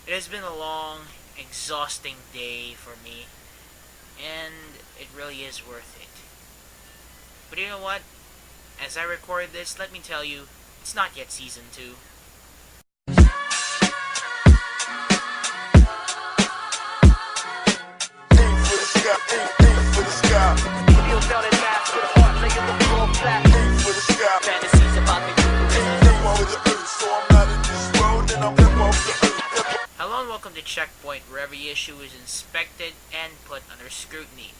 It has been a long, exhausting day for me, and it really is worth it. But you know what? As I record this, let me tell you, it's not yet season 2. Hello and welcome to Checkpoint, where every issue is inspected and put under scrutiny.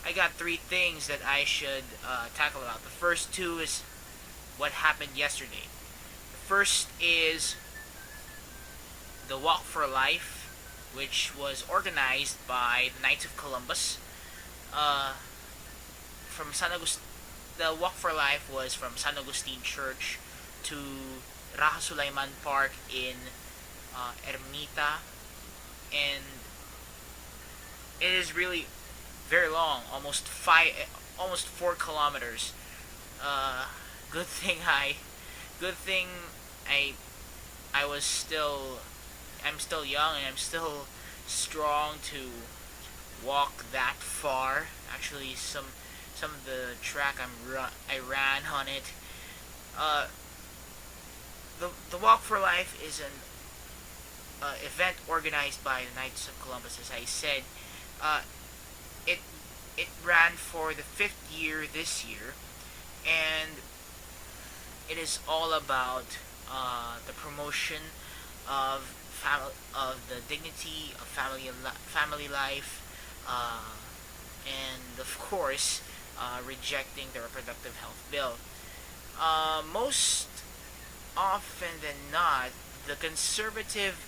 I got 3 things that I should tackle about. The first 2 is what happened yesterday. The first is the Walk for Life, which was organized by the Knights of Columbus. From San Agustin, the Walk for Life was from San Agustin Church to Raja Sulaiman Park in Ermita, and it is really very long, almost 4 kilometers. Uh, good thing I was still, I'm still young and I'm still strong to walk that far. Actually, some of the track I ran on it. Uh, the Walk for Life is an event organized by the Knights of Columbus, as I said. Uh, it it ran for the 5th year this year, and it is all about the promotion of the dignity of family life, and of course, rejecting the reproductive health bill. Most often than not, the conservative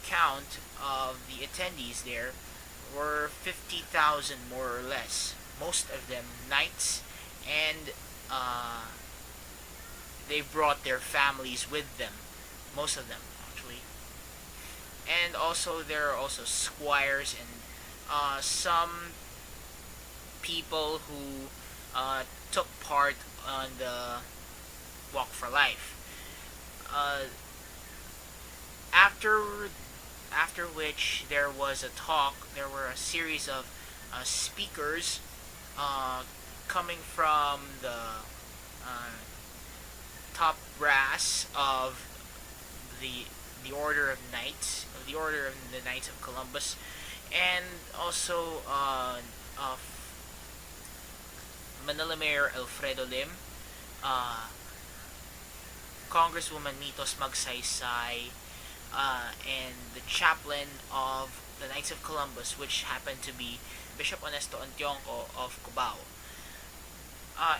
count of the attendees there were 50,000 more or less. Most of them knights, and they brought their families with them. Most of them, actually. And also, there are also squires and some people who took part on the Walk for Life. Uh, after which there was a talk. There were a series of speakers coming from the uh, top brass of the Order of Knights, of the Order of the Knights of Columbus, and also Manila Mayor Alfredo Lim, uh, Congresswoman Mitos Magsaysay, and the chaplain of the Knights of Columbus, which happened to be Bishop Honesto Antionco of Cubao.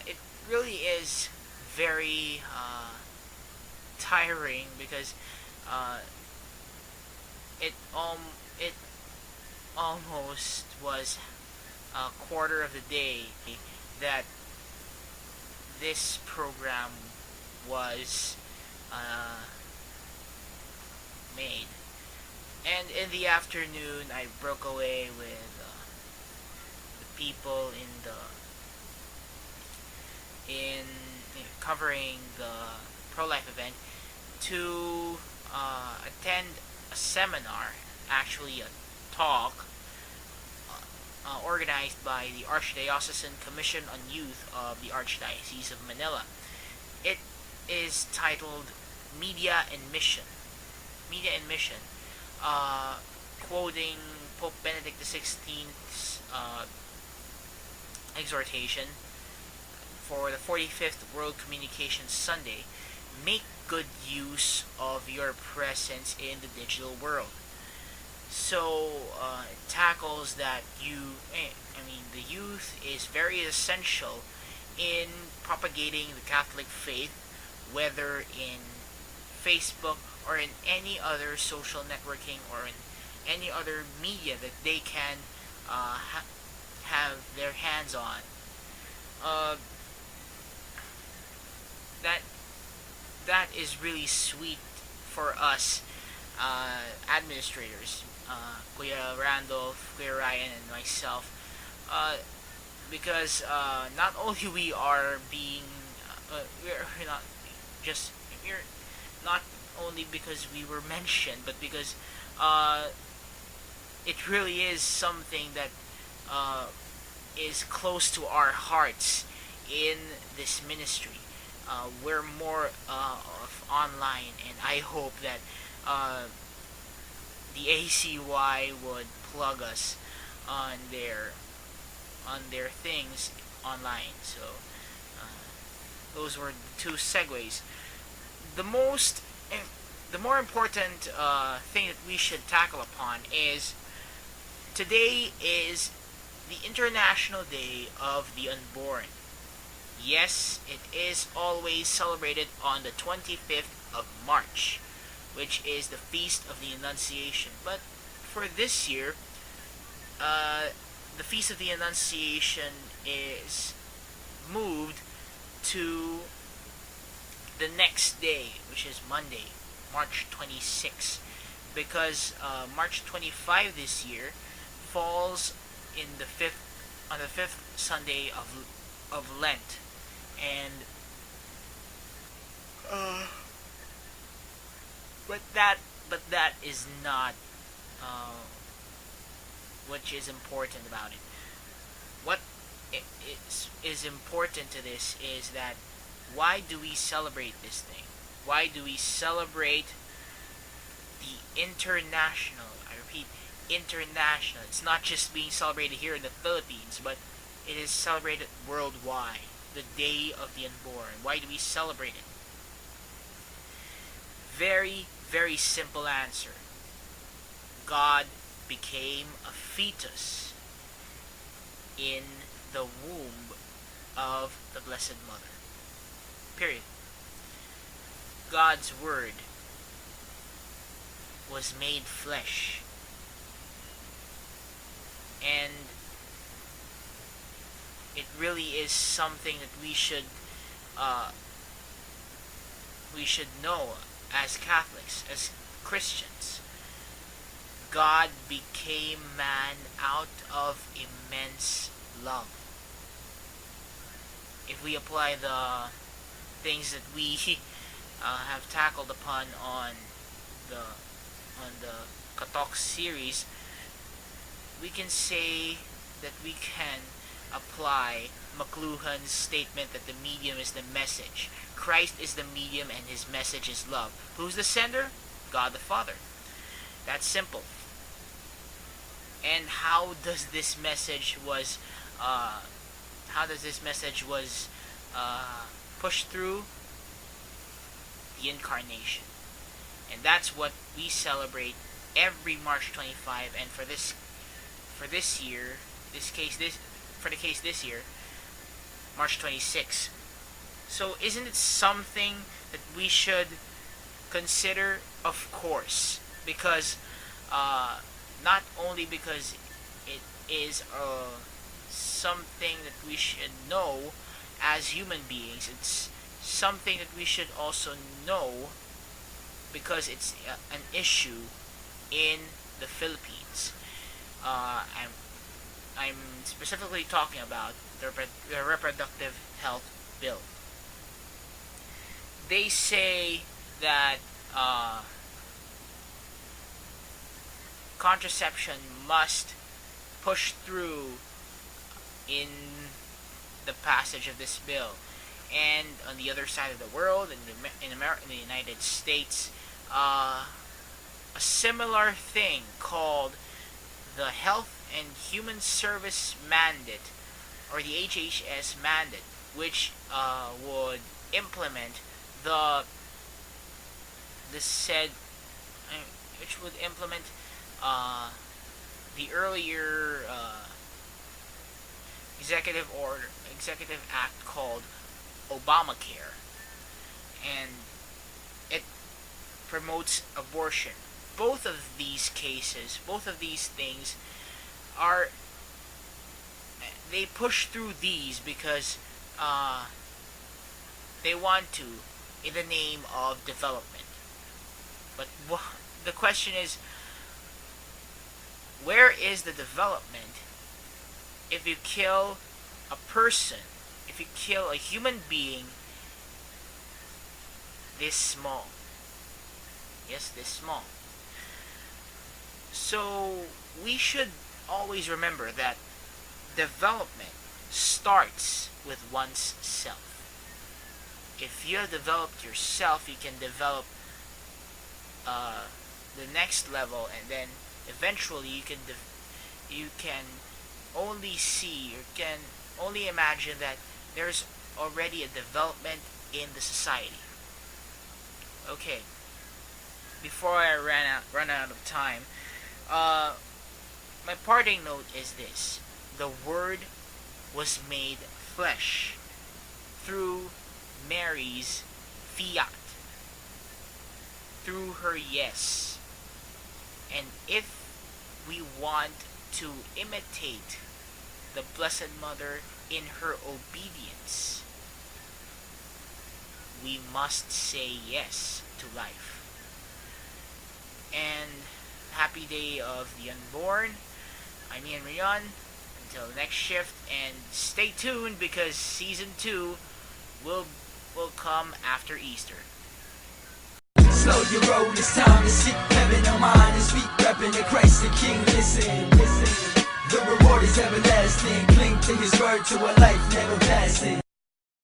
It really is very tiring because uh, it almost was a quarter of the day that this program was uh, made. And in the afternoon, I broke away with the people in covering the pro-life event to attend a seminar, actually a talk, organized by the Archdiocesan Commission on Youth of the Archdiocese of Manila. It is titled Media and Mission. Media and Mission, quoting Pope Benedict XVI's exhortation for the 45th World Communications Sunday: make good use of your presence in the digital world. So it tackles that the youth is very essential in propagating the Catholic faith, whether in Facebook or in any other social networking or in any other media that they can have their hands on. Uh, that that is really sweet for us administrators, Kuya Randolph, Kuya Ryan, and myself, because not only we are being we're not just we're not only because we were mentioned, but because uh, it really is something that uh, is close to our hearts in this ministry. We're more of online, and I hope that uh, the ACY would plug us on their things online. So those were the two segues. The most the more important thing that we should tackle upon is today is the International Day of the Unborn. Yes, it is always celebrated on the 25th of March, which is the Feast of the Annunciation. But for this year, uh, the Feast of the Annunciation is moved to the next day, which is Monday, March 26, because March 25 this year falls in the fifth on the fifth Sunday of Lent, and uh, but that is not uh, what is important about it. What is important to this is that why do we celebrate this thing? Why do we celebrate the international? I repeat, international. It's not just being celebrated here in the Philippines, but it is celebrated worldwide. The Day of the Unborn. Why do we celebrate it? Very, very simple answer. God became a fetus in the womb of the Blessed Mother. Period. God's Word was made flesh. And it really is something that we should know as Catholics, as Christians. God became man out of immense love. If we apply the things that we have tackled upon the Katok series, we can say that we can apply McLuhan's statement that the medium is the message. Christ is the medium and his message is love. Who's the sender? God the Father. That's simple. And how does this message was pushed through? The incarnation. And that's what we celebrate every March 25, and for this year, this year, March 26. So isn't it something that we should consider? Of course, because not only because it is something that we should know as human beings, it's something that we should also know because it's an issue in the Philippines. I'm specifically talking about the reproductive health bill. They say that contraception must push through in the passage of this bill, and on the other side of the world, in the United States, a similar thing called the Health and Human Service Mandate, or the HHS mandate, which would implement the earlier executive act called Obamacare, and it promotes abortion. Both of these things they push through these because they want to, in the name of development. But the question is, where is the development if you kill a person, if you kill a human being this small? Yes, this small. So we should always remember that development starts with one's self. If you have developed yourself, you can develop the next level, and then eventually you can only see, or can only imagine that there's already a development in the society. Okay, before I run out of time, my parting note is this: the Word was made flesh through Mary's fiat, through her yes. And if we want to imitate the Blessed Mother in her obedience, we must say yes to life. And happy day of the Unborn. I'm Ian Rion. Until the next shift, and stay tuned because season 2 will come after Easter. Slow your roll, it's time to seek heaven on mine and sweet reppin' the Christ the King. Listen, the reward is everlasting. Cling to his word to a life never passing.